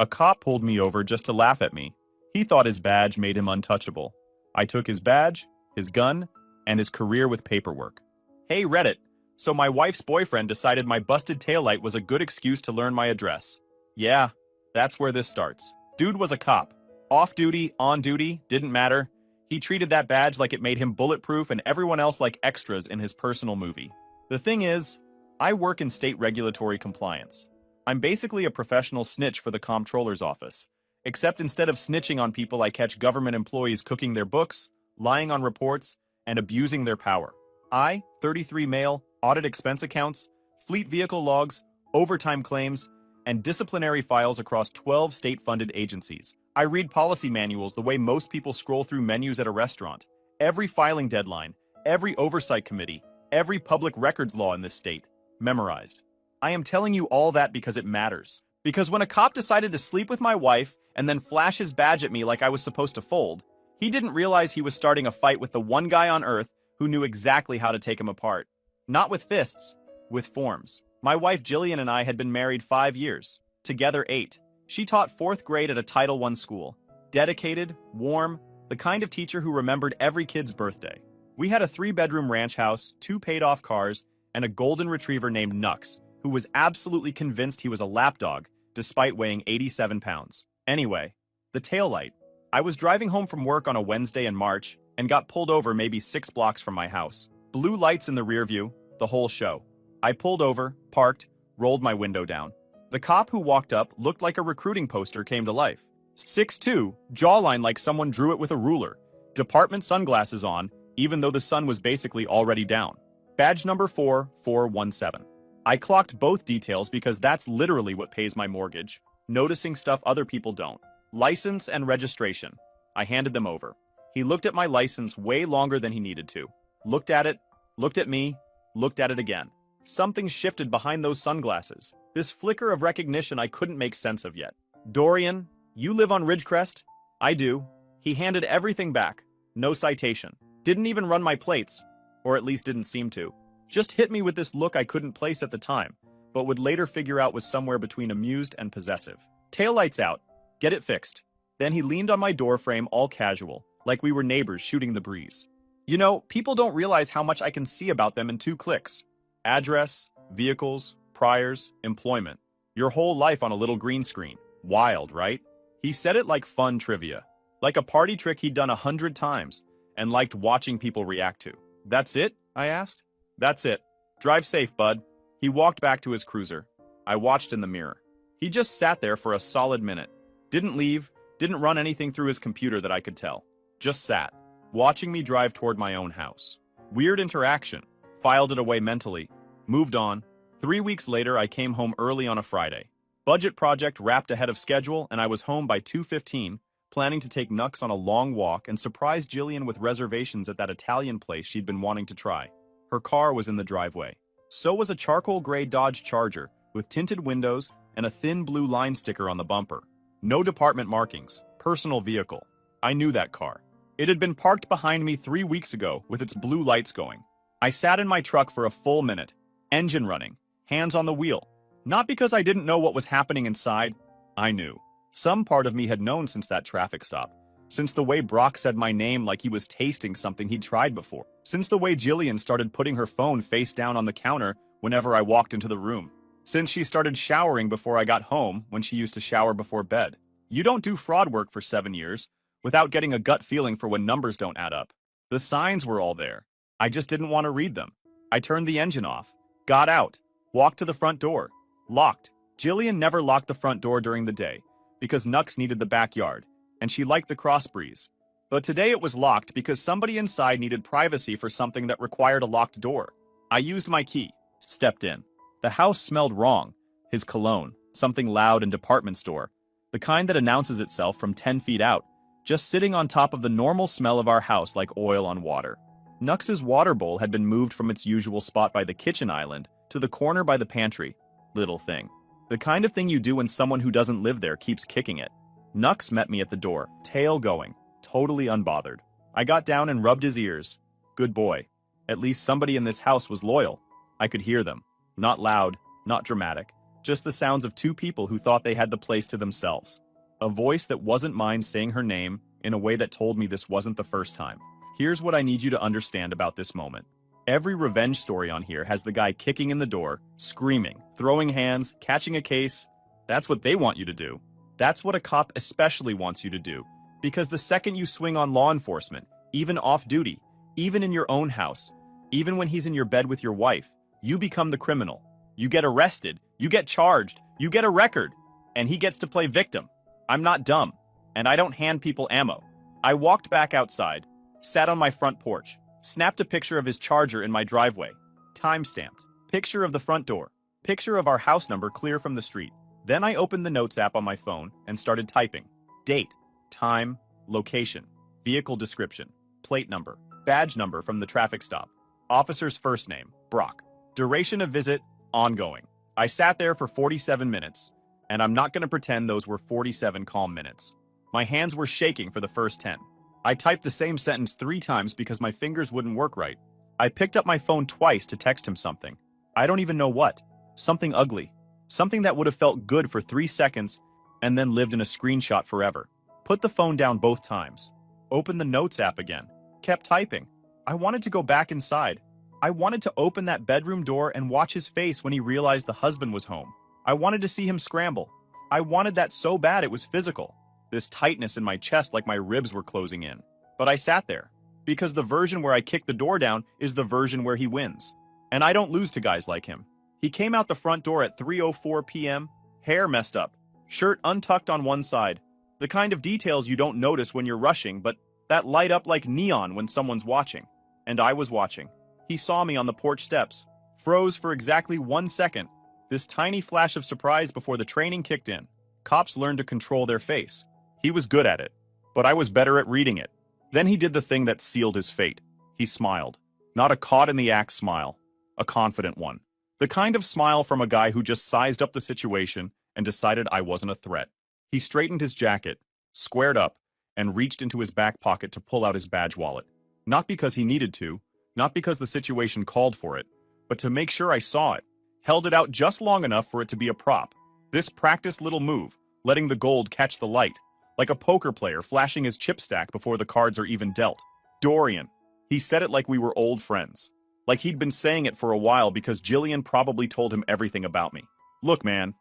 A cop pulled me over just to laugh at me. He thought his badge made him untouchable. I took his badge, his gun, and his career with paperwork. Hey Reddit, so my wife's boyfriend decided my busted taillight was a good excuse to learn my address. Yeah, that's where this starts. Dude was a cop. Off duty, on duty, didn't matter. He treated that badge like it made him bulletproof and everyone else like extras in his personal movie. The thing is, I work in state regulatory compliance. I'm basically a professional snitch for the comptroller's office. Except instead of snitching on people, I catch government employees cooking their books, lying on reports, and abusing their power. I, 33 male, audit expense accounts, fleet vehicle logs, overtime claims, and disciplinary files across 12 state-funded agencies. I read policy manuals the way most people scroll through menus at a restaurant. Every filing deadline, every oversight committee, every public records law in this state. Memorized. I am telling you all that because it matters. Because when a cop decided to sleep with my wife and then flash his badge at me like I was supposed to fold, he didn't realize he was starting a fight with the one guy on earth who knew exactly how to take him apart. Not with fists, with forms. My wife Jillian and I had been married 5 years, together 8. She taught 4th grade at a Title I school. Dedicated, warm, the kind of teacher who remembered every kid's birthday. We had a 3-bedroom ranch house, 2 paid-off cars, and a golden retriever named Nux, who was absolutely convinced he was a lapdog, despite weighing 87 pounds. Anyway, the taillight. I was driving home from work on a Wednesday in March and got pulled over maybe 6 blocks from my house. Blue lights in the rear view, the whole show. I pulled over, parked, rolled my window down. The cop who walked up looked like a recruiting poster came to life. 6'2", jawline like someone drew it with a ruler. Department sunglasses on, even though the sun was basically already down. Badge number 4417. I clocked both details because that's literally what pays my mortgage. Noticing stuff other people don't. License and registration. I handed them over. He looked at my license way longer than he needed to. Looked at it, looked at me, looked at it again. Something shifted behind those sunglasses. This flicker of recognition I couldn't make sense of yet. Dorian, you live on Ridgecrest? I do. He handed everything back. No citation. Didn't even run my plates. Or at least didn't seem to. Just hit me with this look I couldn't place at the time, but would later figure out was somewhere between amused and possessive. Taillights out. Get it fixed. Then he leaned on my doorframe all casual, like we were neighbors shooting the breeze. You know, people don't realize how much I can see about them in 2 clicks. Address, vehicles, priors, employment. Your whole life on a little green screen. Wild, right? He said it like fun trivia. Like a party trick he'd done 100 times and liked watching people react to. That's it? I asked. That's it. Drive safe, bud. He walked back to his cruiser. I watched in the mirror. He just sat there for a solid minute. Didn't leave, didn't run anything through his computer that I could tell. Just sat, watching me drive toward my own house. Weird interaction. Filed it away mentally. Moved on. 3 weeks later, I came home early on a Friday. Budget project wrapped ahead of schedule, and I was home by 2:15, planning to take Nux on a long walk and surprise Jillian with reservations at that Italian place she'd been wanting to try. Her car was in the driveway. So was a charcoal gray Dodge Charger with tinted windows and a thin blue line sticker on the bumper. No department markings. Personal vehicle. I knew that car. It had been parked behind me 3 weeks ago with its blue lights going. I sat in my truck for a full minute. Engine running. Hands on the wheel. Not because I didn't know what was happening inside. I knew. Some part of me had known since that traffic stop. Since the way Brock said my name like he was tasting something he'd tried before. Since the way Jillian started putting her phone face down on the counter whenever I walked into the room. Since she started showering before I got home when she used to shower before bed. You don't do fraud work for 7 years without getting a gut feeling for when numbers don't add up. The signs were all there. I just didn't want to read them. I turned the engine off. Got out. Walked to the front door. Locked. Jillian never locked the front door during the day because Nux needed the backyard. And she liked the cross breeze. But today it was locked because somebody inside needed privacy for something that required a locked door. I used my key, stepped in. The house smelled wrong. His cologne, something loud and department store. The kind that announces itself from 10 feet out, just sitting on top of the normal smell of our house like oil on water. Nux's water bowl had been moved from its usual spot by the kitchen island to the corner by the pantry. Little thing. The kind of thing you do when someone who doesn't live there keeps kicking it. Nux met me at the door, tail going, totally unbothered. I got down and rubbed his ears. Good boy. At least somebody in this house was loyal. I could hear them. Not loud, not dramatic, Just the sounds of two people who thought they had the place to themselves. A voice that wasn't mine saying her name in a way that told me this wasn't the first time. Here's what I need you to understand about this moment. Every revenge story on here has the guy kicking in the door, screaming, throwing hands, catching a case. That's what they want you to do. That's what a cop especially wants you to do. Because the second you swing on law enforcement, even off-duty, even in your own house, even when he's in your bed with your wife, you become the criminal. You get arrested, you get charged, you get a record, and he gets to play victim. I'm not dumb, and I don't hand people ammo. I walked back outside, sat on my front porch, snapped a picture of his charger in my driveway, time-stamped, picture of the front door, picture of our house number clear from the street. Then I opened the Notes app on my phone and started typing. Date, time, location, vehicle description, plate number, badge number from the traffic stop, officer's first name, Brock, duration of visit, ongoing. I sat there for 47 minutes, and I'm not going to pretend those were 47 calm minutes. My hands were shaking for the first 10. I typed the same sentence 3 times because my fingers wouldn't work right. I picked up my phone twice to text him something. I don't even know what. Something ugly. Something that would have felt good for 3 seconds and then lived in a screenshot forever. Put the phone down both times. Opened the Notes app again. Kept typing. I wanted to go back inside. I wanted to open that bedroom door and watch his face when he realized the husband was home. I wanted to see him scramble. I wanted that so bad it was physical. This tightness in my chest like my ribs were closing in. But I sat there. Because the version where I kick the door down is the version where he wins. And I don't lose to guys like him. He came out the front door at 3:04 p.m., hair messed up, shirt untucked on one side. The kind of details you don't notice when you're rushing, but that light up like neon when someone's watching. And I was watching. He saw me on the porch steps, froze for exactly 1 second. This tiny flash of surprise before the training kicked in. Cops learned to control their face. He was good at it, but I was better at reading it. Then he did the thing that sealed his fate. He smiled. Not a caught-in-the-act smile, a confident one. The kind of smile from a guy who just sized up the situation and decided I wasn't a threat. He straightened his jacket, squared up, and reached into his back pocket to pull out his badge wallet. Not because he needed to, not because the situation called for it, but to make sure I saw it. Held it out just long enough for it to be a prop. This practiced little move, letting the gold catch the light, like a poker player flashing his chip stack before the cards are even dealt. Dorian. He said it like we were old friends. Like he'd been saying it for a while because Jillian probably told him everything about me. Look, man,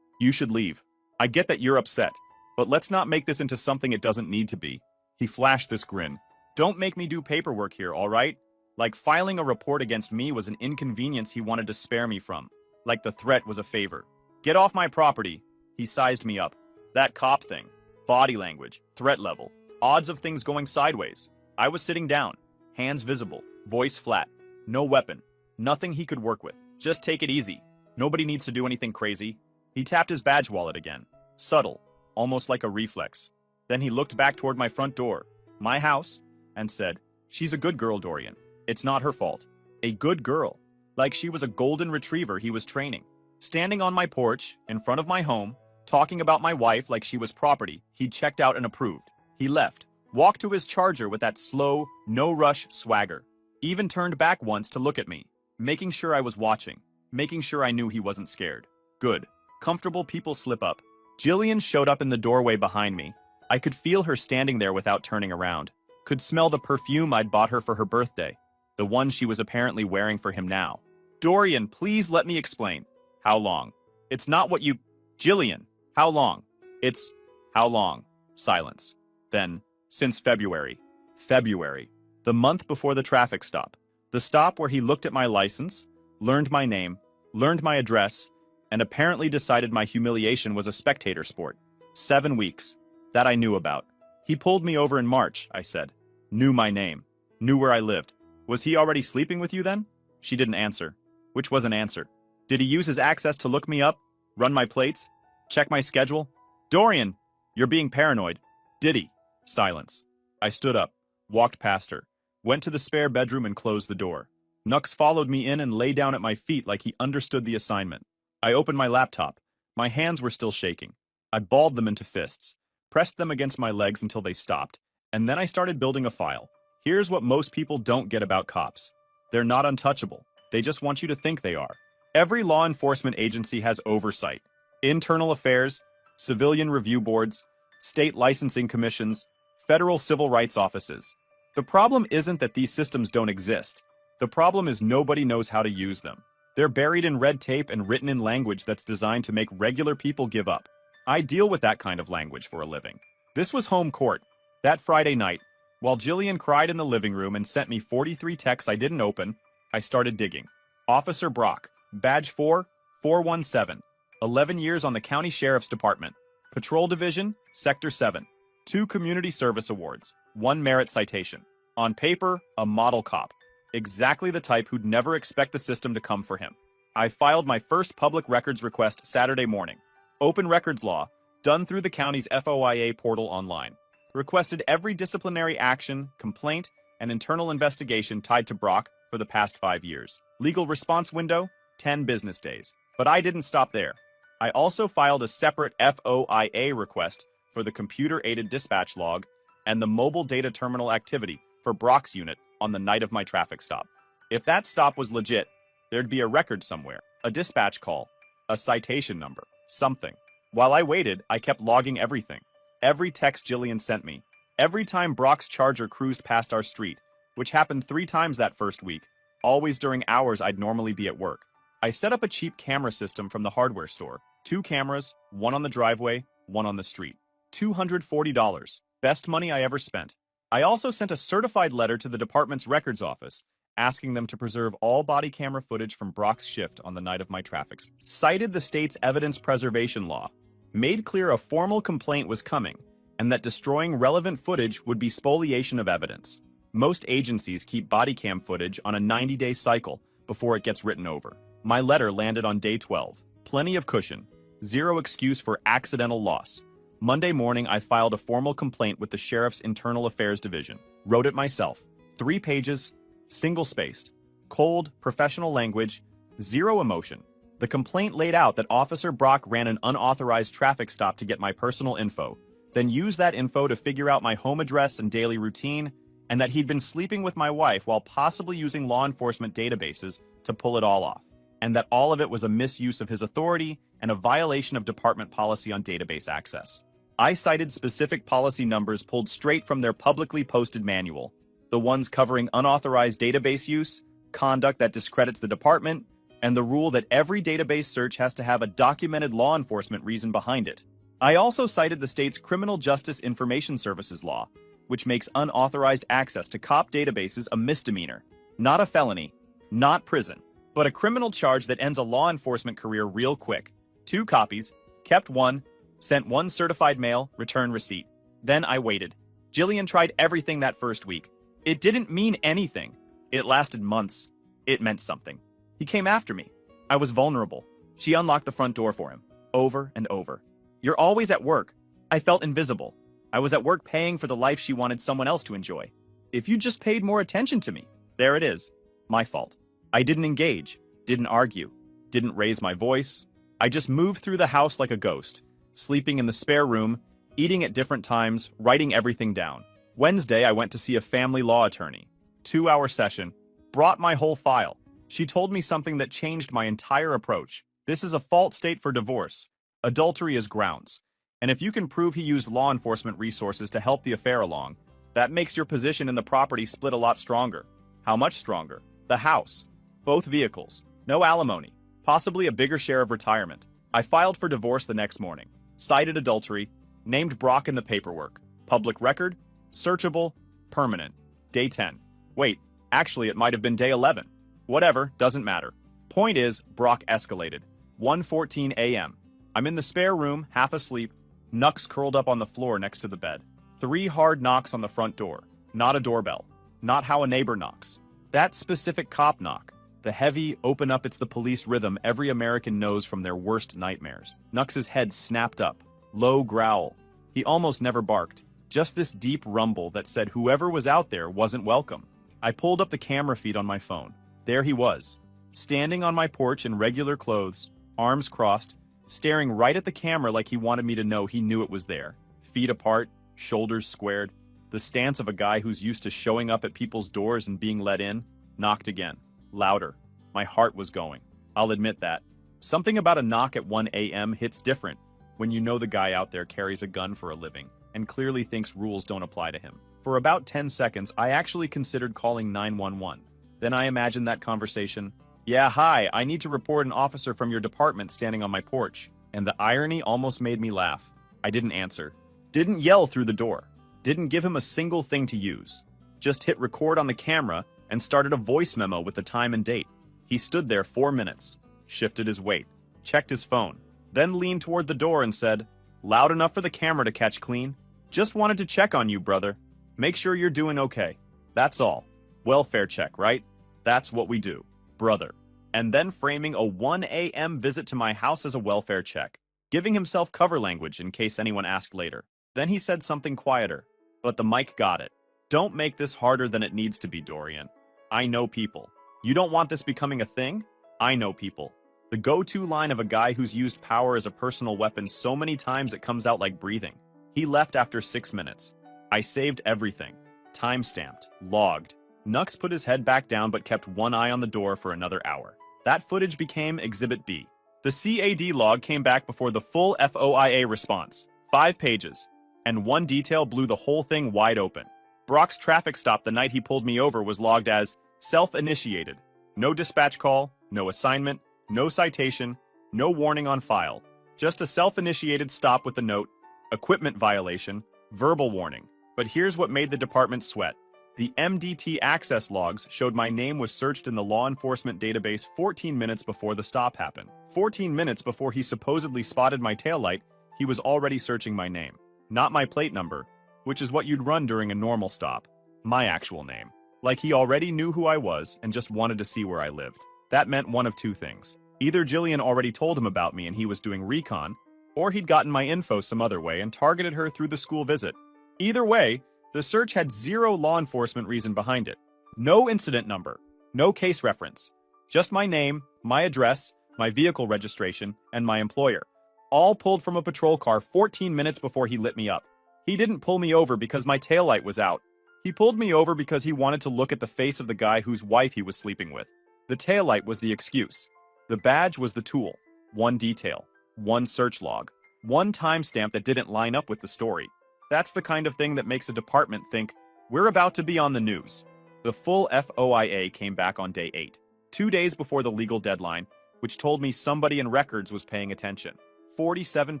you should leave. I get that you're upset, but let's not make this into something it doesn't need to be. He flashed this grin. Don't make me do paperwork here, all right? Like filing a report against me was an inconvenience he wanted to spare me from. Like the threat was a favor. Get off my property. He sized me up. That cop thing. Body language. Threat level. Odds of things going sideways. I was sitting down. Hands visible. Voice flat. No weapon. Nothing he could work with. Just take it easy. Nobody needs to do anything crazy. He tapped his badge wallet again. Subtle. Almost like a reflex. Then he looked back toward my front door. My house. And said, "She's a good girl, Dorian. It's not her fault. A good girl. Like she was a golden retriever he was training. Standing on my porch, in front of my home, talking about my wife like she was property, he'd checked out and approved. He left, walked to his charger with that slow, no-rush swagger. Even turned back once to look at me, making sure I was watching, making sure I knew he wasn't scared. Good. Comfortable people slip up. Jillian showed up in the doorway behind me. I could feel her standing there without turning around. Could smell the perfume I'd bought her for her birthday. The one she was apparently wearing for him now. Dorian, please let me explain. How long? It's not what you... Jillian, how long? It's... How long? Silence. Then, since February. February. The month before the traffic stop. The stop where he looked at my license, learned my name, learned my address, and apparently decided my humiliation was a spectator sport. 7 weeks. That I knew about. He pulled me over in March, I said. Knew my name. Knew where I lived. Was he already sleeping with you then? She didn't answer. Which was an answer. Did he use his access to look me up? Run my plates? Check my schedule? Dorian, you're being paranoid. Did he? Silence. I stood up, walked past her, went to the spare bedroom and closed the door. Nux followed me in and lay down at my feet like he understood the assignment. I opened my laptop. My hands were still shaking. I balled them into fists, pressed them against my legs until they stopped, and then I started building a file. Here's what most people don't get about cops. They're not untouchable. They just want you to think they are. Every law enforcement agency has oversight. Internal affairs, civilian review boards, state licensing commissions, federal civil rights offices. The problem isn't that these systems don't exist. The problem is nobody knows how to use them. They're buried in red tape and written in language that's designed to make regular people give up. I deal with that kind of language for a living. This was home court. That Friday night, while Jillian cried in the living room and sent me 43 texts I didn't open, I started digging. Officer Brock, Badge 4, 417, 11 years on the County Sheriff's Department, Patrol Division, Sector 7, 2 Community Service Awards, 1 Merit Citation. On paper, a model cop. Exactly the type who'd never expect the system to come for him. I filed my first public records request Saturday morning. Open records law, done through the county's FOIA portal online. Requested every disciplinary action, complaint, and internal investigation tied to Brock for the past 5 years. Legal response window, 10 business days. But I didn't stop there. I also filed a separate FOIA request for the computer-aided dispatch log and the mobile data terminal activity for Brock's unit on the night of my traffic stop. If that stop was legit, there'd be a record somewhere, a dispatch call, a citation number, something. While I waited, I kept logging everything. Every text Jillian sent me, every time Brock's Charger cruised past our street, which happened 3 times that first week, always during hours I'd normally be at work. I set up a cheap camera system from the hardware store. 2 cameras, 1 on the driveway, 1 on the street. $240. Best money I ever spent. I also sent a certified letter to the department's records office, asking them to preserve all body camera footage from Brock's shift on the night of my traffic stop. Cited the state's evidence preservation law, made clear a formal complaint was coming, and that destroying relevant footage would be spoliation of evidence. Most agencies keep body cam footage on a 90-day cycle before it gets written over. My letter landed on day 12. Plenty of cushion. Zero excuse for accidental loss. Monday morning, I filed a formal complaint with the Sheriff's Internal Affairs Division. Wrote it myself. 3 pages, single-spaced. Cold, professional language, zero emotion. The complaint laid out that Officer Brock ran an unauthorized traffic stop to get my personal info, then used that info to figure out my home address and daily routine, and that he'd been sleeping with my wife while possibly using law enforcement databases to pull it all off, and that all of it was a misuse of his authority and a violation of department policy on database access. I cited specific policy numbers pulled straight from their publicly posted manual, the ones covering unauthorized database use, conduct that discredits the department, and the rule that every database search has to have a documented law enforcement reason behind it. I also cited the state's Criminal Justice Information Services law, which makes unauthorized access to cop databases a misdemeanor, not a felony, not prison, but a criminal charge that ends a law enforcement career real quick. 2 copies, kept 1, sent 1 certified mail, return receipt. Then I waited. Jillian tried everything that first week. It didn't mean anything. It lasted months. It meant something. He came after me. I was vulnerable. She unlocked the front door for him, over and over. You're always at work. I felt invisible. I was at work paying for the life she wanted someone else to enjoy. If you just paid more attention to me. There it is. My fault. I didn't engage, didn't argue, didn't raise my voice. I just moved through the house like a ghost, sleeping in the spare room, eating at different times, writing everything down. Wednesday, I went to see a family law attorney. 2-hour session, brought my whole file. She told me something that changed my entire approach. This is a fault state for divorce. Adultery is grounds. And if you can prove he used law enforcement resources to help the affair along, that makes your position in the property split a lot stronger. How much stronger? The house. Both vehicles. No alimony. Possibly a bigger share of retirement. I filed for divorce the next morning. Cited adultery. Named Brock in the paperwork. Public record. Searchable. Permanent. Day 10. Wait, actually it might have been day 11. Whatever, doesn't matter. Point is, Brock escalated. 1:14 a.m. I'm in the spare room, half asleep, Nux curled up on the floor next to the bed. 3 hard knocks on the front door. Not a doorbell. Not how a neighbor knocks. That specific cop knock. The heavy, open up it's the police rhythm every American knows from their worst nightmares. Nux's head snapped up. Low growl. He almost never barked. Just this deep rumble that said whoever was out there wasn't welcome. I pulled up the camera feed on my phone. There he was. Standing on my porch in regular clothes, arms crossed, staring right at the camera like he wanted me to know he knew it was there. Feet apart, shoulders squared. The stance of a guy who's used to showing up at people's doors and being let in. Knocked again. Louder. My heart was going. I'll admit that. Something about a knock at 1 a.m. hits different when you know the guy out there carries a gun for a living and clearly thinks rules don't apply to him. For about 10 seconds, I actually considered calling 911. Then I imagined that conversation. Yeah, hi, I need to report an officer from your department standing on my porch. And the irony almost made me laugh. I didn't answer. Didn't yell through the door. Didn't give him a single thing to use. Just hit record on the camera and started a voice memo with the time and date. He stood there 4 minutes, shifted his weight, checked his phone, then leaned toward the door and said, "Loud enough for the camera to catch clean? Just wanted to check on you, brother. Make sure you're doing okay. That's all. Welfare check, right? That's what we do, brother." And then framing a 1 a.m. visit to my house as a welfare check, giving himself cover language in case anyone asked later. Then he said something quieter, but the mic got it. "Don't make this harder than it needs to be, Dorian. I know people. You don't want this becoming a thing? I know people." The go-to line of a guy who's used power as a personal weapon so many times it comes out like breathing. He left after 6 minutes. I saved everything. Time-stamped. Logged. Nux put his head back down but kept one eye on the door for another hour. That footage became Exhibit B. The CAD log came back before the full FOIA response. 5 pages. And one detail blew the whole thing wide open. Brock's traffic stop the night he pulled me over was logged as self-initiated. No dispatch call, no assignment, no citation, no warning on file. Just a self-initiated stop with the note, equipment violation, verbal warning. But here's what made the department sweat. The MDT access logs showed my name was searched in the law enforcement database 14 minutes before the stop happened. 14 minutes before he supposedly spotted my taillight, he was already searching my name. Not my plate number, which is what you'd run during a normal stop. My actual name. Like he already knew who I was and just wanted to see where I lived. That meant one of two things. Either Jillian already told him about me and he was doing recon, or he'd gotten my info some other way and targeted her through the school visit. Either way, the search had zero law enforcement reason behind it. No incident number, no case reference. Just my name, my address, my vehicle registration, and my employer. All pulled from a patrol car 14 minutes before he lit me up. He didn't pull me over because my taillight was out. He pulled me over because he wanted to look at the face of the guy whose wife he was sleeping with. The taillight was the excuse. The badge was the tool. One detail. One search log. One timestamp that didn't line up with the story. That's the kind of thing that makes a department think, we're about to be on the news. The full FOIA came back on day 8, 2 days before the legal deadline, which told me somebody in records was paying attention. 47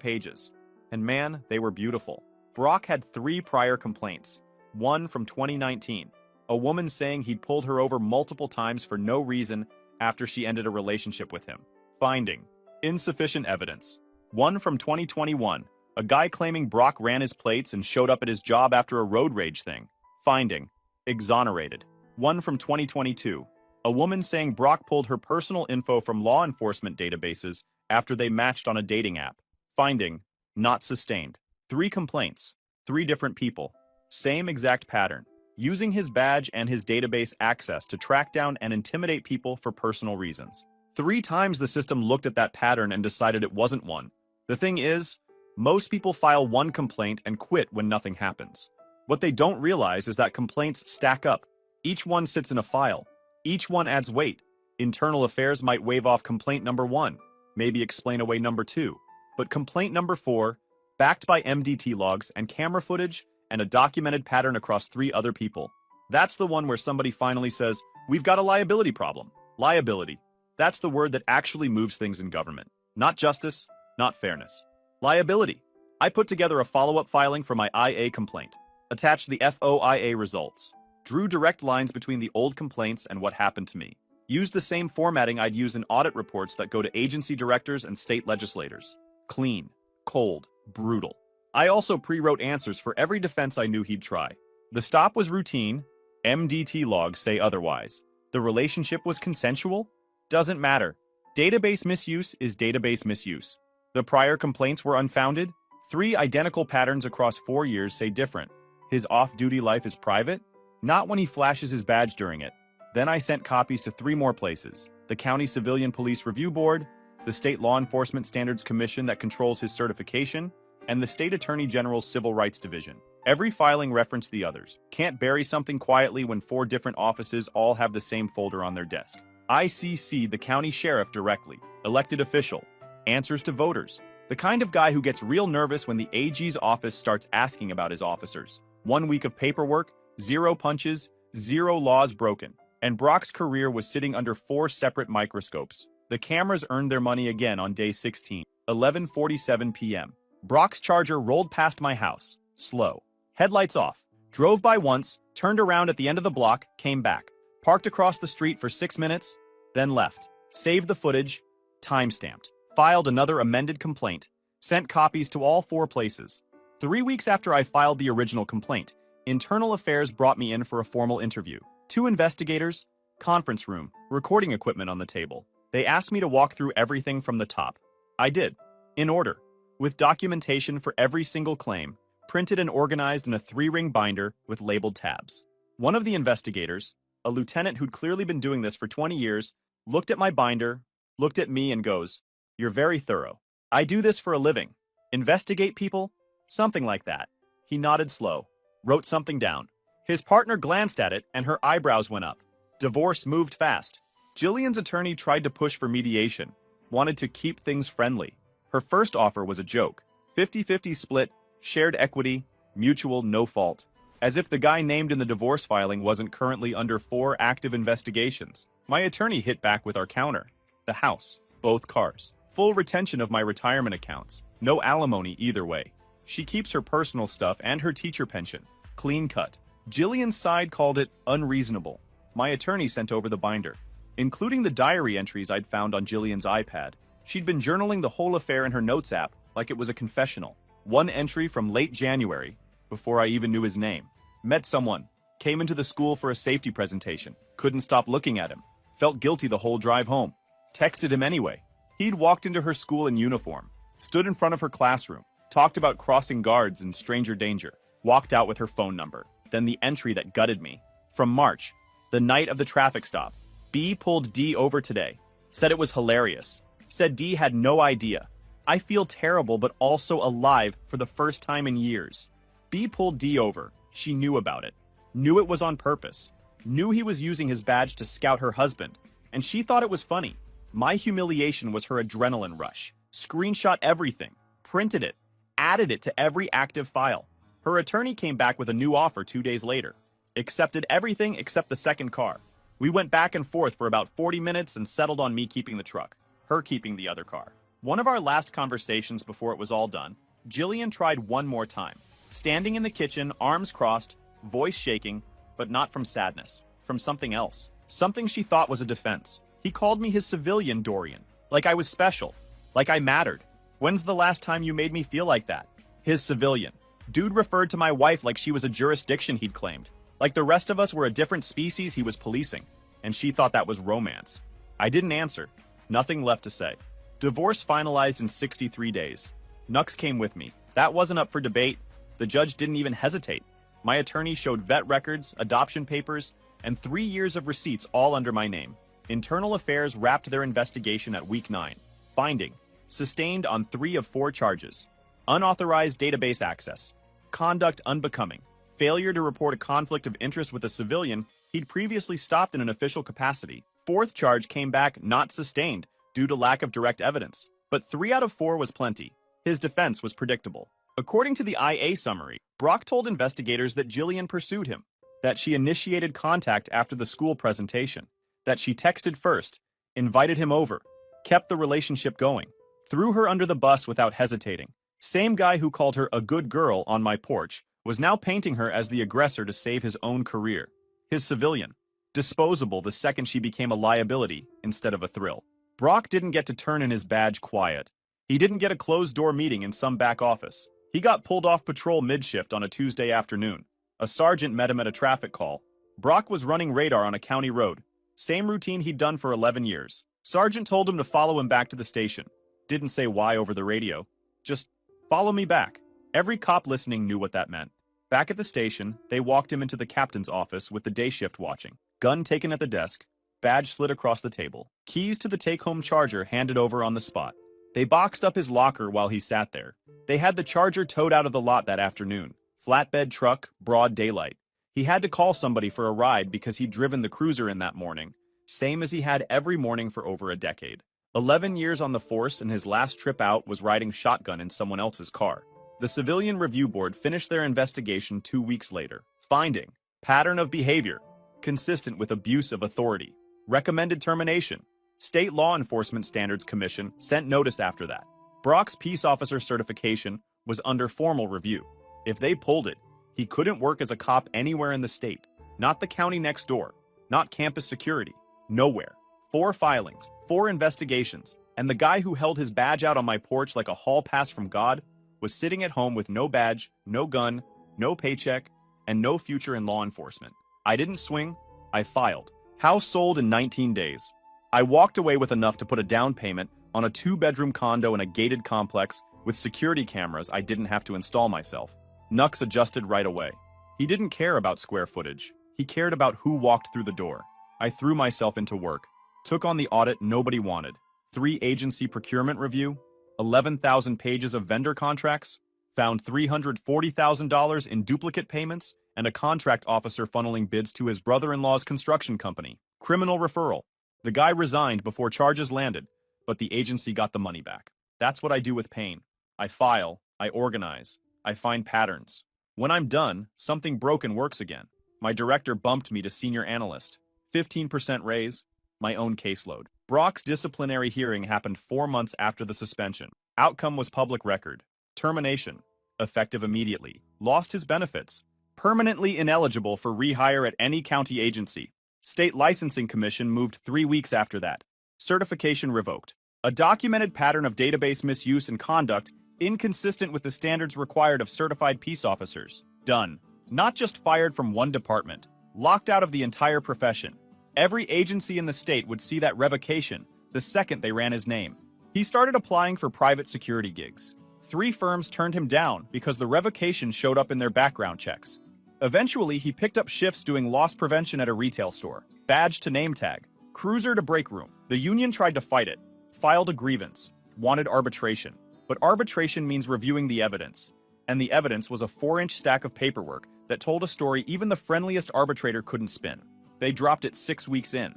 pages. And man, they were beautiful. Brock had 3 prior complaints. One from 2019. A woman saying he'd pulled her over multiple times for no reason after she ended a relationship with him. Finding. Insufficient evidence. One from 2021. A guy claiming Brock ran his plates and showed up at his job after a road rage thing. Finding. Exonerated. One from 2022. A woman saying Brock pulled her personal info from law enforcement databases after they matched on a dating app. Finding. Not sustained. 3 complaints. 3 different people. Same exact pattern. Using his badge and his database access to track down and intimidate people for personal reasons. 3 times the system looked at that pattern and decided it wasn't one. The thing is, most people file one complaint and quit when nothing happens. What they don't realize is that complaints stack up. Each one sits in a file. Each one adds weight. Internal affairs might wave off complaint number 1, maybe explain away number 2. But complaint number 4, backed by MDT logs and camera footage and a documented pattern across 3 other people. That's the one where somebody finally says, we've got a liability problem. Liability. That's the word that actually moves things in government. Not justice, not fairness. Liability. I put together a follow-up filing for my IA complaint. Attached the FOIA results. Drew direct lines between the old complaints and what happened to me. Used the same formatting I'd use in audit reports that go to agency directors and state legislators. Clean, cold, brutal. I also pre-wrote answers for every defense I knew he'd try. The stop was routine. MDT logs say otherwise. The relationship was consensual? Doesn't matter. Database misuse is database misuse. The prior complaints were unfounded. 3 identical patterns across 4 years say different. His off-duty life is private? Not when he flashes his badge during it. Then I sent copies to 3 more places. The County Civilian Police Review Board, the State Law Enforcement Standards Commission that controls his certification, and the State Attorney General's Civil Rights Division. Every filing referenced the others. Can't bury something quietly when 4 different offices all have the same folder on their desk. ICC the county sheriff directly, elected official, answers to voters. The kind of guy who gets real nervous when the AG's office starts asking about his officers. 1 week of paperwork, 0 punches, 0 laws broken. And Brock's career was sitting under 4 separate microscopes. The cameras earned their money again on day 16, 11:47 p.m. Brock's Charger rolled past my house, slow. Headlights off. Drove by once, turned around at the end of the block, came back. Parked across the street for 6 minutes, then left. Saved the footage, time-stamped. Filed another amended complaint. Sent copies to all 4 places. 3 weeks after I filed the original complaint, Internal Affairs brought me in for a formal interview. 2 investigators, conference room, recording equipment on the table. They asked me to walk through everything from the top. I did, in order, with documentation for every single claim, printed and organized in a 3-ring binder with labeled tabs. One of the investigators, a lieutenant who'd clearly been doing this for 20 years, looked at my binder, looked at me and goes, "You're very thorough. I do this for a living. Investigate people?" Something like that. He nodded slow, wrote something down. His partner glanced at it and her eyebrows went up. Divorce moved fast. Jillian's attorney tried to push for mediation, wanted to keep things friendly. Her first offer was a joke. 50-50 split, shared equity, mutual no fault. As if the guy named in the divorce filing wasn't currently under 4 active investigations. My attorney hit back with our counter. The house, both cars, full retention of my retirement accounts, no alimony either way. She keeps her personal stuff and her teacher pension. Clean cut. Jillian's side called it unreasonable. My attorney sent over the binder, including the diary entries I'd found on Jillian's iPad. She'd been journaling the whole affair in her notes app like it was a confessional. One entry from late January, before I even knew his name. Met someone, came into the school for a safety presentation, couldn't stop looking at him, felt guilty the whole drive home. Texted him anyway. He'd walked into her school in uniform, stood in front of her classroom, talked about crossing guards and stranger danger, walked out with her phone number. Then the entry that gutted me. From March, the night of the traffic stop. B pulled D over today. Said it was hilarious. Said D had no idea. I feel terrible but also alive for the first time in years. B pulled D over. She knew about it. Knew it was on purpose. Knew he was using his badge to scout her husband. And she thought it was funny. My humiliation was her adrenaline rush. Screenshot everything. Printed it. Added it to every active file. Her attorney came back with a new offer 2 days later. Accepted everything except the second car. We went back and forth for about 40 minutes and settled on me keeping the truck, her keeping the other car. One of our last conversations before it was all done, Jillian tried one more time. Standing in the kitchen, arms crossed, voice shaking, but not from sadness, from something else. Something she thought was a defense. He called me his civilian, Dorian. Like I was special. Like I mattered. When's the last time you made me feel like that? His civilian. Dude referred to my wife like she was a jurisdiction he'd claimed. Like the rest of us were a different species he was policing. And she thought that was romance. I didn't answer. Nothing left to say. Divorce finalized in 63 days. Nux came with me. That wasn't up for debate. The judge didn't even hesitate. My attorney showed vet records, adoption papers, and 3 years of receipts all under my name. Internal Affairs wrapped their investigation at week 9. Finding: sustained on 3 of 4 charges. Unauthorized database access. Conduct unbecoming. Failure to report a conflict of interest with a civilian he'd previously stopped in an official capacity. 4th charge came back not sustained due to lack of direct evidence. But 3 out of 4 was plenty. His defense was predictable. According to the IA summary, Brock told investigators that Jillian pursued him, that she initiated contact after the school presentation, that she texted first, invited him over, kept the relationship going, threw her under the bus without hesitating. Same guy who called her a good girl on my porch was now painting her as the aggressor to save his own career. His civilian. Disposable the second she became a liability instead of a thrill. Brock didn't get to turn in his badge quiet. He didn't get a closed-door meeting in some back office. He got pulled off patrol mid-shift on a Tuesday afternoon. A sergeant met him at a traffic call. Brock was running radar on a county road. Same routine he'd done for 11 years. Sergeant told him to follow him back to the station. Didn't say why over the radio. Just, follow me back. Every cop listening knew what that meant. Back at the station, they walked him into the captain's office with the day shift watching. Gun taken at the desk, badge slid across the table, keys to the take-home charger handed over on the spot. They boxed up his locker while he sat there. They had the charger towed out of the lot that afternoon. Flatbed truck, broad daylight. He had to call somebody for a ride because he'd driven the cruiser in that morning. same as he had every morning for over a decade. 11 years on the force, and his last trip out was riding shotgun in someone else's car. The Civilian Review Board finished their investigation 2 weeks later, finding pattern of behavior consistent with abuse of authority, recommended termination. State Law Enforcement Standards Commission sent notice after that. Brock's peace officer certification was under formal review. If they pulled it, he couldn't work as a cop anywhere in the state, not the county next door, not campus security, nowhere. 4 filings, 4 investigations, and the guy who held his badge out on my porch like a hall pass from God was sitting at home with no badge, no gun, no paycheck, and no future in law enforcement. I didn't swing, I filed. House sold in 19 days. I walked away with enough to put a down payment on a 2-bedroom condo in a gated complex with security cameras I didn't have to install myself. Nux adjusted right away. He didn't care about square footage. He cared about who walked through the door. I threw myself into work. Took on the audit nobody wanted. 3 agency procurement review, 11,000 pages of vendor contracts, found $340,000 in duplicate payments, and a contract officer funneling bids to his brother-in-law's construction company. Criminal referral. The guy resigned before charges landed, but the agency got the money back. That's what I do with pain. I file, I organize, I find patterns. When I'm done, something broken works again. My director bumped me to senior analyst. 15% raise, my own caseload. Brock's disciplinary hearing happened 4 months after the suspension. Outcome was public record. Termination. Effective immediately. Lost his benefits. Permanently ineligible for rehire at any county agency. State Licensing Commission moved 3 weeks after that. Certification revoked. A documented pattern of database misuse and conduct inconsistent with the standards required of certified peace officers. Done. Not just fired from one department. Locked out of the entire profession. Every agency in the state would see that revocation the second they ran his name. He started applying for private security gigs. 3 firms turned him down because the revocation showed up in their background checks. Eventually, he picked up shifts doing loss prevention at a retail store. Badge to name tag. Cruiser to break room. The union tried to fight it. Filed a grievance. Wanted arbitration. But arbitration means reviewing the evidence. And the evidence was a 4-inch stack of paperwork that told a story even the friendliest arbitrator couldn't spin. They dropped it 6 weeks in.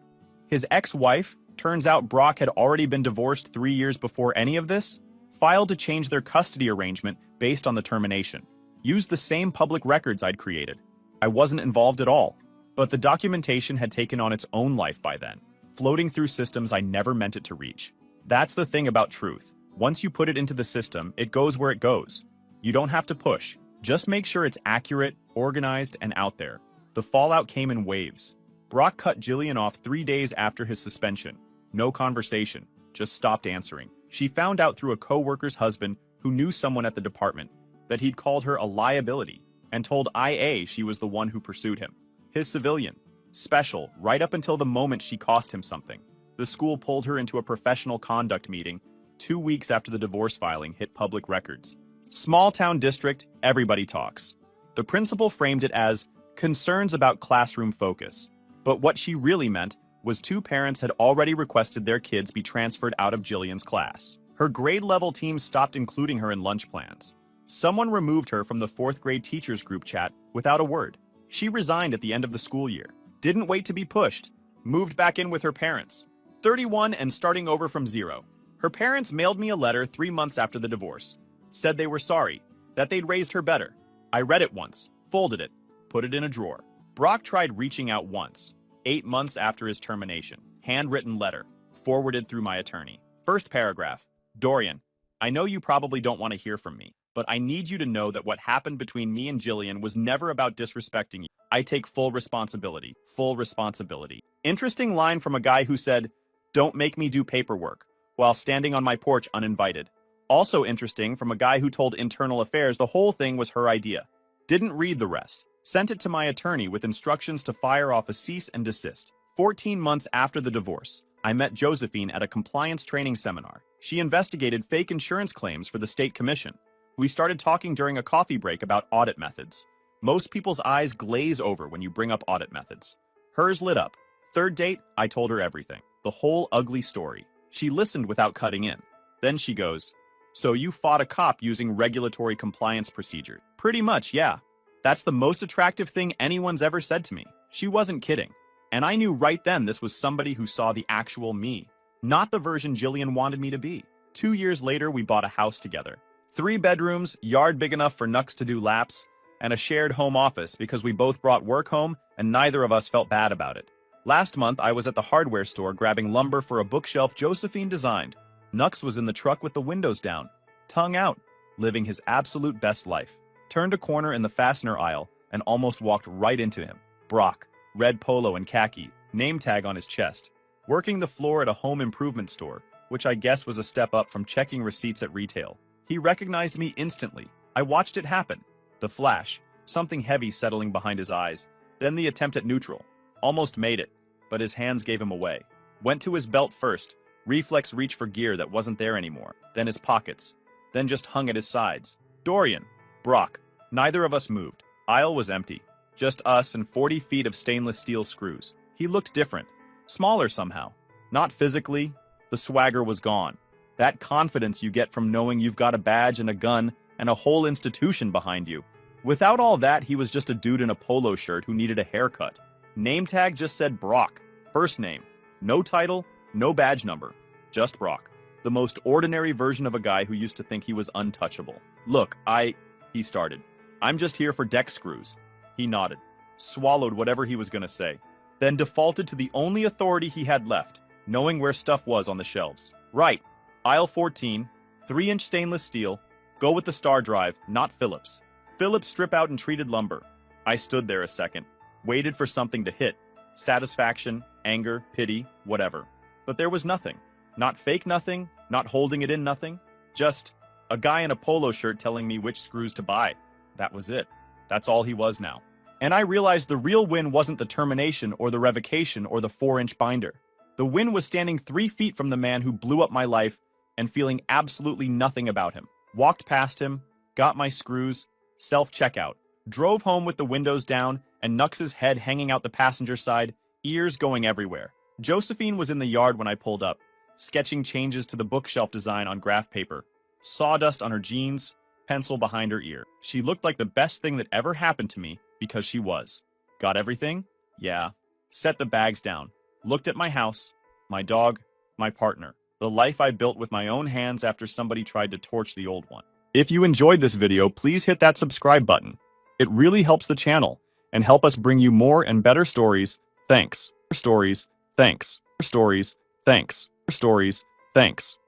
His ex-wife, turns out Brock had already been divorced 3 years before any of this, filed to change their custody arrangement based on the termination. Used the same public records I'd created. I wasn't involved at all. But the documentation had taken on its own life by then, floating through systems I never meant it to reach. That's the thing about truth. Once you put it into the system, it goes where it goes. You don't have to push. Just make sure it's accurate, organized, and out there. The fallout came in waves. Brock cut Jillian off 3 days after his suspension. No conversation, just stopped answering. She found out through a co-worker's husband who knew someone at the department that he'd called her a liability and told IA she was the one who pursued him. His civilian. Special, right up until the moment she cost him something. The school pulled her into a professional conduct meeting 2 weeks after the divorce filing hit public records. Small town district, everybody talks. The principal framed it as concerns about classroom focus. But what she really meant was 2 parents had already requested their kids be transferred out of Jillian's class. Her grade level team stopped including her in lunch plans. Someone removed her from the 4th grade teachers group chat without a word. She resigned at the end of the school year. Didn't wait to be pushed. Moved back in with her parents. 31 and starting over from 0. Her parents mailed me a letter 3 months after the divorce. Said they were sorry, that they'd raised her better. I read it once, folded it, put it in a drawer. Brock tried reaching out once, 8 months after his termination. Handwritten letter, forwarded through my attorney. First paragraph. Dorian, I know you probably don't want to hear from me, but I need you to know that what happened between me and Jillian was never about disrespecting you. I take full responsibility. Full responsibility. Interesting line from a guy who said, "Don't make me do paperwork," while standing on my porch uninvited. Also interesting from a guy who told Internal Affairs the whole thing was her idea. Didn't read the rest. Sent it to my attorney with instructions to fire off a cease and desist. 14 months after the divorce, I met Josephine at a compliance training seminar. She investigated fake insurance claims for the state commission. We started talking during a coffee break about audit methods. Most people's eyes glaze over when you bring up audit methods. Hers lit up. 3rd date, I told her everything. The whole ugly story. She listened without cutting in. Then she goes, "So you fought a cop using regulatory compliance procedure?" Pretty much, yeah. That's the most attractive thing anyone's ever said to me. She wasn't kidding. And I knew right then this was somebody who saw the actual me, not the version Jillian wanted me to be. 2 years later, we bought a house together. 3 bedrooms, yard big enough for Nux to do laps, and a shared home office because we both brought work home and neither of us felt bad about it. Last month, I was at the hardware store grabbing lumber for a bookshelf Josephine designed. Nux was in the truck with the windows down, tongue out, living his absolute best life. Turned a corner in the fastener aisle and almost walked right into him. Brock, red polo and khaki, name tag on his chest, working the floor at a home improvement store, which I guess was a step up from checking receipts at retail. He recognized me instantly. I watched it happen. The flash, something heavy settling behind his eyes, then the attempt at neutral. Almost made it, but his hands gave him away. Went to his belt first, reflex reach for gear that wasn't there anymore, then his pockets, then just hung at his sides. Dorian, Brock, neither of us moved. Aisle was empty. Just us and 40 feet of stainless steel screws. He looked different. Smaller somehow. Not physically. The swagger was gone. That confidence you get from knowing you've got a badge and a gun and a whole institution behind you. Without all that, he was just a dude in a polo shirt who needed a haircut. Name tag just said Brock. First name. No title, no badge number. Just Brock. The most ordinary version of a guy who used to think he was untouchable. Look, he started. I'm just here for deck screws. He nodded, swallowed whatever he was going to say, then defaulted to the only authority he had left, knowing where stuff was on the shelves. Right, aisle 14, 3-inch stainless steel, go with the star drive, not Phillips. Phillips strip out and treated lumber. I stood there a second, waited for something to hit. Satisfaction, anger, pity, whatever. But there was nothing. Not fake nothing, not holding it in nothing. Just a guy in a polo shirt telling me which screws to buy. That was it. That's all he was now. And I realized the real win wasn't the termination or the revocation or the 4-inch binder. The win was standing 3 feet from the man who blew up my life and feeling absolutely nothing about him. Walked past him, got my screws, self-checkout, drove home with the windows down and Nux's head hanging out the passenger side, ears going everywhere. Josephine was in the yard when I pulled up, sketching changes to the bookshelf design on graph paper, sawdust on her jeans, pencil behind her ear. She looked like the best thing that ever happened to me because she was. Got everything? Yeah. Set the bags down. Looked at my house, my dog, my partner. The life I built with my own hands after somebody tried to torch the old one. If you enjoyed this video, please hit that subscribe button. It really helps the channel and help us bring you more and better stories. Thanks. Stories. Thanks. Stories. Thanks. Stories. Thanks.